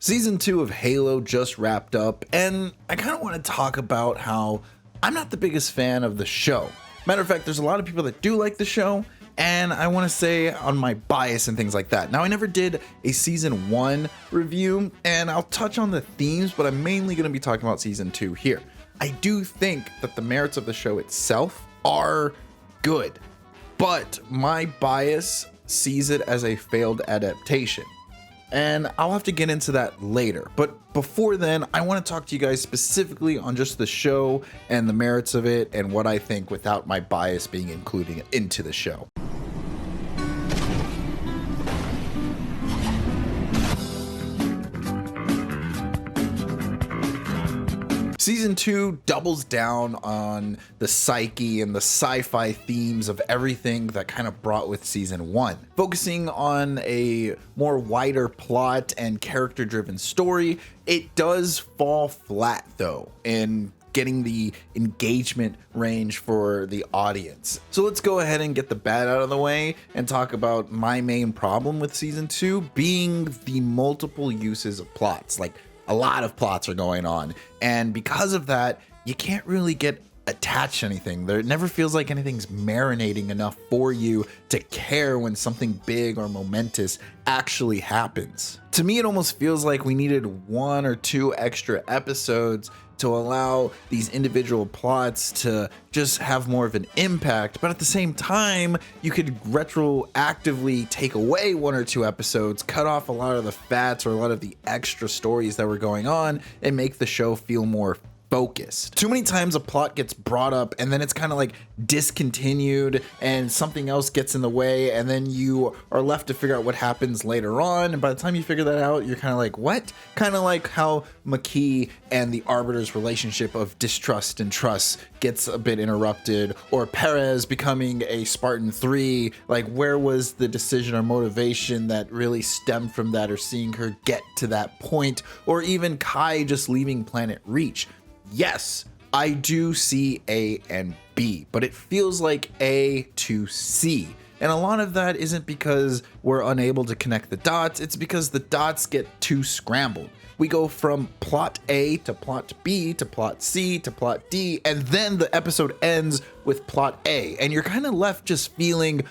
Season 2 of Halo just wrapped up, and I kind of want to talk about how I'm not the biggest fan of the show. Matter of fact, there's a lot of people that do like the show, and I want to say on my bias and things like that. Now, I never did a season 1 review, and I'll touch on the themes, but I'm mainly going to be talking about season 2 here. I do think that the merits of the show itself are good, but my bias sees it as a failed adaptation. And I'll have to get into that later. But before then, I want to talk to you guys specifically on just the show and the merits of it and what I think without my bias being included into the show. Season 2 doubles down on the psyche and the sci-fi themes of everything that kind of brought with season 1, focusing on a more wider plot and character-driven story. It does fall flat though in getting the engagement range for the audience. So let's go ahead and get the bad out of the way and talk about my main problem with season 2 being the multiple uses of plots. Like, a lot of plots are going on, and because of that, you can't really get attached to anything. There never feels like anything's marinating enough for you to care when something big or momentous actually happens. To me, it almost feels like we needed 1 or 2 extra episodes to allow these individual plots to just have more of an impact, but at the same time, you could retroactively take away 1 or 2 episodes, cut off a lot of the fats or a lot of the extra stories that were going on, and make the show feel more focused. Too many times a plot gets brought up and then it's kind of like discontinued and something else gets in the way, and then you are left to figure out what happens later on, and by the time you figure that out, you're kind of like, what? Kind of like how Makee and the Arbiter's relationship of distrust and trust gets a bit interrupted, or Perez becoming a Spartan 3. Like, where was the decision or motivation that really stemmed from that, or seeing her get to that point, or even Kai just leaving Planet Reach? Yes, I do see A and B, but it feels like A to C. And a lot of that isn't because we're unable to connect the dots, it's because the dots get too scrambled. We go from plot A to plot B to plot C to plot D, and then the episode ends with plot A, and you're kind of left just feeling,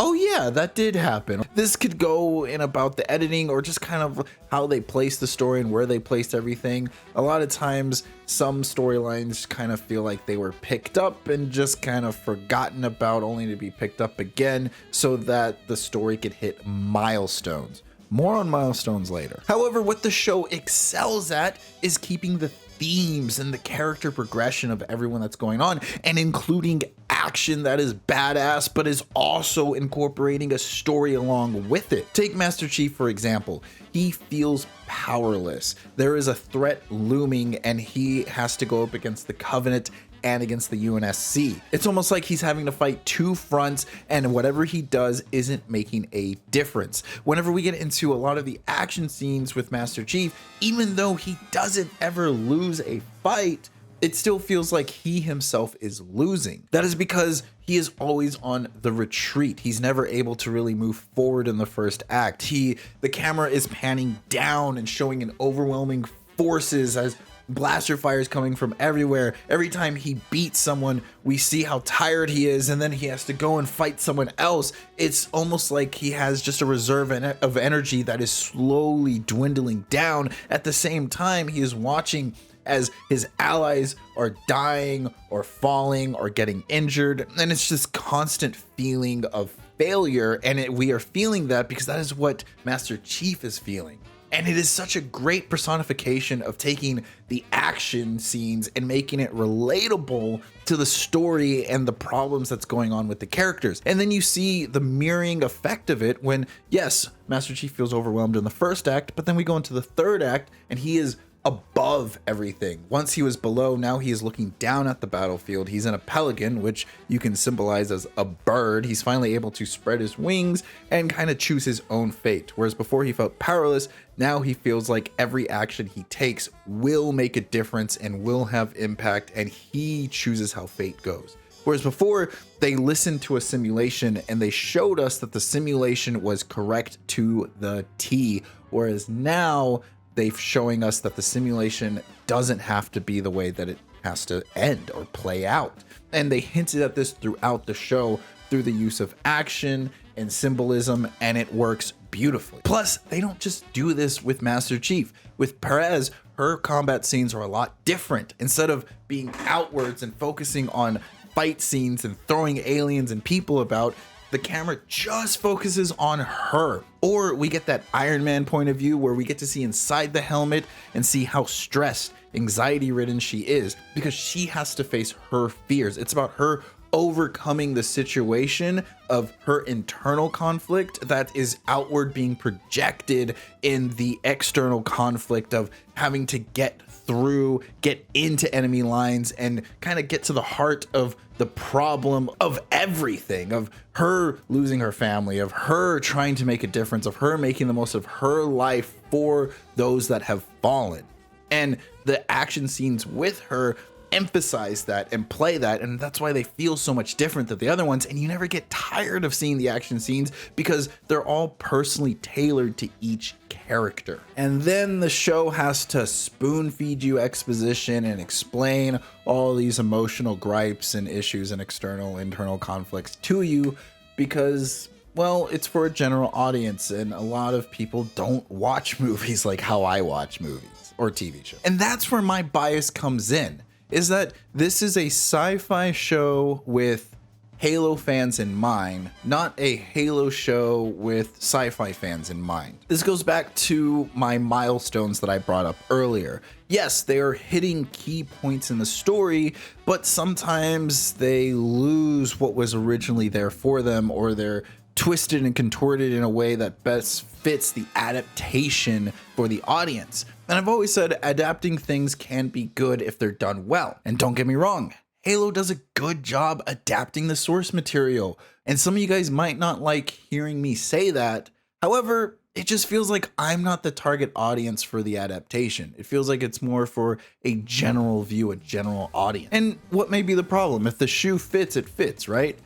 oh yeah, that did happen. This could go in about the editing or just kind of how they placed the story and where they placed everything. A lot of times, some storylines kind of feel like they were picked up and just kind of forgotten about, only to be picked up again so that the story could hit milestones. More on milestones later. However, what the show excels at is keeping the themes and the character progression of everyone that's going on, and including action that is badass but is also incorporating a story along with it. Take Master Chief for example. He feels powerless. There is a threat looming and he has to go up against the Covenant and against the UNSC. It's almost like he's having to fight 2 fronts, and whatever he does isn't making a difference. Whenever we get into a lot of the action scenes with Master Chief, even though he doesn't ever lose a fight, it still feels like he himself is losing. That is because he is always on the retreat. He's never able to really move forward in the first act. The camera is panning down and showing an overwhelming forces as blaster fires coming from everywhere. Every time he beats someone, we see how tired he is, and then he has to go and fight someone else. It's almost like he has just a reserve of energy that is slowly dwindling down. At the same time, he is watching as his allies are dying or falling or getting injured, and it's just constant feeling of failure, and we are feeling that because that is what Master Chief is feeling. And it is such a great personification of taking the action scenes and making it relatable to the story and the problems that's going on with the characters. And then you see the mirroring effect of it when, yes, Master Chief feels overwhelmed in the first act, but then we go into the third act and he is above everything. Once he was below, now he is looking down at the battlefield. He's in a pelican, which you can symbolize as a bird. He's finally able to spread his wings and kind of choose his own fate. Whereas before he felt powerless, now he feels like every action he takes will make a difference and will have impact, and he chooses how fate goes. Whereas before, they listened to a simulation and they showed us that the simulation was correct to the T, whereas now they've showing us that the simulation doesn't have to be the way that it has to end or play out. And they hinted at this throughout the show through the use of action and symbolism, and it works beautifully. Plus, they don't just do this with Master Chief. With Perez, her combat scenes are a lot different. Instead of being outwards and focusing on fight scenes and throwing aliens and people about, the camera just focuses on her. Or we get that Iron Man point of view where we get to see inside the helmet and see how stressed, anxiety-ridden she is, because she has to face her fears. It's about her overcoming the situation of her internal conflict that is outward being projected in the external conflict of having to get through, get into enemy lines, and kind of get to the heart of the problem of everything, of her losing her family, of her trying to make a difference, of her making the most of her life for those that have fallen. And the action scenes with her emphasize that and play that, and that's why they feel so much different than the other ones. And you never get tired of seeing the action scenes because they're all personally tailored to each character. And then the show has to spoon feed you exposition and explain all these emotional gripes and issues and external internal conflicts to you because, well, it's for a general audience, and a lot of people don't watch movies like how I watch movies or TV shows. And that's where my bias comes in, is that this is a sci-fi show with Halo fans in mind, not a Halo show with sci-fi fans in mind. This goes back to my milestones that I brought up earlier. Yes, they are hitting key points in the story, but sometimes they lose what was originally there for them, or they're twisted and contorted in a way that best fits the adaptation for the audience. And I've always said adapting things can be good if they're done well. And don't get me wrong, Halo does a good job adapting the source material. And some of you guys might not like hearing me say that. However, it just feels like I'm not the target audience for the adaptation. It feels like it's more for a general view, a general audience. And what may be the problem? If the shoe fits, it fits, right?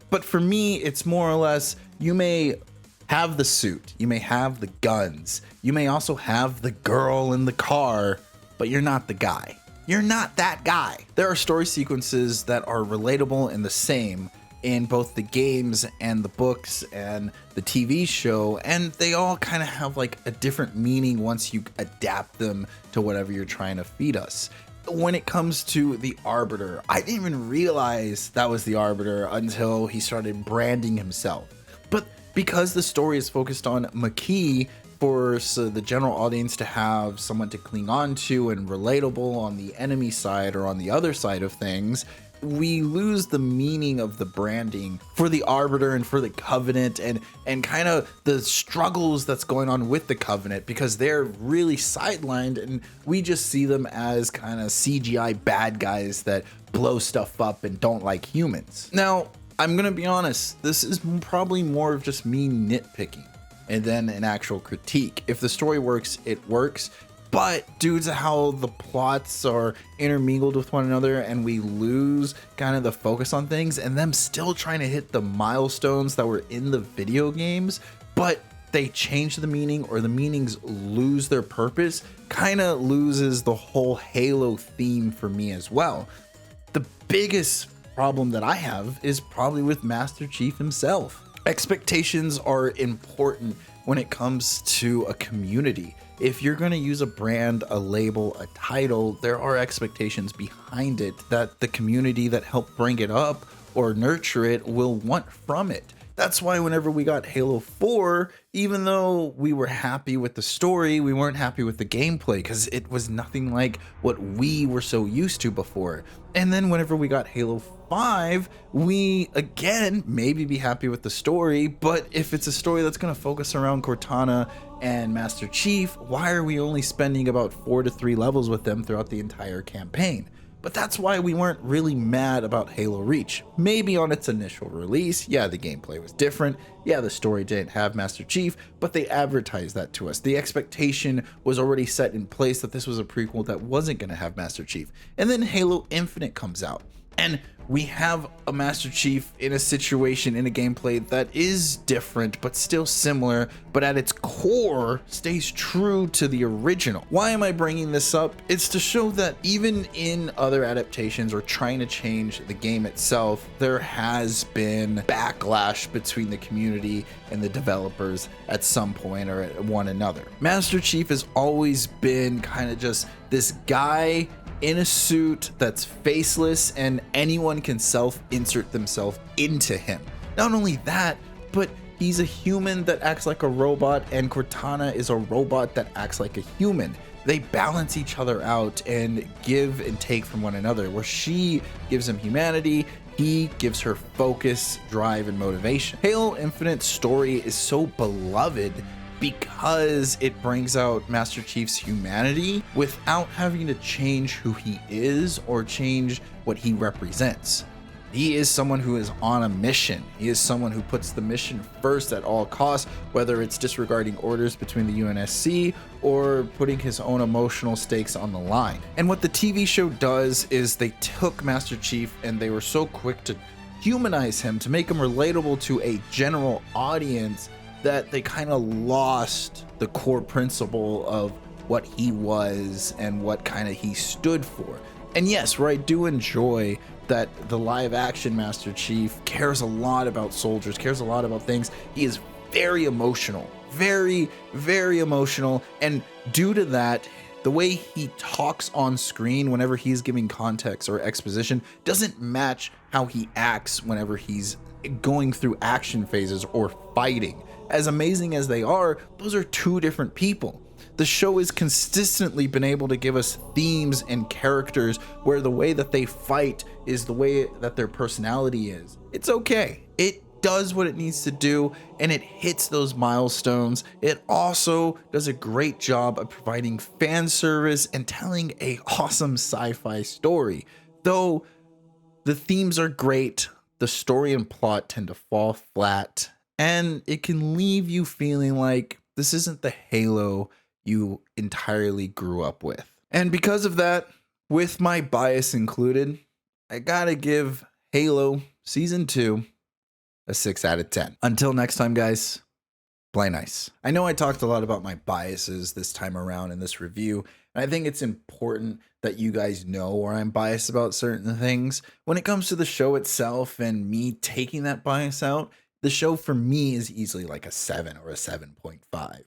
But for me, it's more or less, you may have the suit, you may have the guns, you may also have the girl in the car, but you're not the guy. You're not that guy. There are story sequences that are relatable and the same in both the games and the books and the TV show, and they all kind of have like a different meaning once you adapt them to whatever you're trying to feed us. When it comes to the Arbiter, I didn't even realize that was the Arbiter until he started branding himself. But because the story is focused on Makee, for the general audience to have someone to cling on to and relatable on the enemy side or on the other side of things, we lose the meaning of the branding for the Arbiter and for the Covenant and kind of the struggles that's going on with the Covenant, because they're really sidelined and we just see them as kind of CGI bad guys that blow stuff up and don't like humans. Now, I'm gonna be honest, this is probably more of just me nitpicking and then an actual critique. If the story works, it works. But due to how the plots are intermingled with one another and we lose kind of the focus on things and them still trying to hit the milestones that were in the video games, but they change the meaning or the meanings lose their purpose, kind of loses the whole Halo theme for me as well. The biggest problem that I have is probably with Master Chief himself. Expectations are important when it comes to a community. If you're going to use a brand, a label, a title, there are expectations behind it that the community that helped bring it up or nurture it will want from it. That's why whenever we got Halo 4, even though we were happy with the story, we weren't happy with the gameplay because it was nothing like what we were so used to before. And then whenever we got Halo 5, we again maybe be happy with the story, but if it's a story that's going to focus around Cortana and Master Chief, why are we only spending about 4 to 3 levels with them throughout the entire campaign? But that's why we weren't really mad about Halo Reach. Maybe on its initial release, yeah, the gameplay was different, yeah, the story didn't have Master Chief, but they advertised that to us. The expectation was already set in place that this was a prequel that wasn't going to have Master Chief. And then Halo Infinite comes out. And we have a Master Chief in a situation, in a gameplay that is different, but still similar, but at its core stays true to the original. Why am I bringing this up? It's to show that even in other adaptations or trying to change the game itself, there has been backlash between the community and the developers at some point or at one another. Master Chief has always been kind of just this guy in a suit that's faceless, and anyone can self-insert themselves into him. Not only that, but he's a human that acts like a robot, and Cortana is a robot that acts like a human. They balance each other out and give and take from one another, where she gives him humanity, he gives her focus, drive, and motivation. Halo Infinite's story is so beloved because it brings out Master Chief's humanity without having to change who he is or change what he represents. He is someone who is on a mission. He is someone who puts the mission first at all costs, whether it's disregarding orders between the UNSC or putting his own emotional stakes on the line. And what the TV show does is they took Master Chief and they were so quick to humanize him, to make him relatable to a general audience, that they kind of lost the core principle of what he was and what kind of he stood for. And yes, where I do enjoy that the live action Master Chief cares a lot about soldiers, cares a lot about things. He is very emotional, very, very emotional. And due to that, the way he talks on screen whenever he's giving context or exposition doesn't match how he acts whenever he's going through action phases or fighting. As amazing as they are, those are two different people. The show has consistently been able to give us themes and characters where the way that they fight is the way that their personality is. It's okay. It does what it needs to do, and it hits those milestones. It also does a great job of providing fan service and telling a awesome sci-fi story. Though the themes are great, the story and plot tend to fall flat, and it can leave you feeling like this isn't the Halo you entirely grew up with. And because of that, with my bias included, I gotta give Halo Season 2 a 6 out of 10. Until next time, guys, play nice. I know I talked a lot about my biases this time around in this review, and I think it's important that you guys know where I'm biased about certain things. When it comes to the show itself and me taking that bias out, the show for me is easily like a 7 or a 7.5.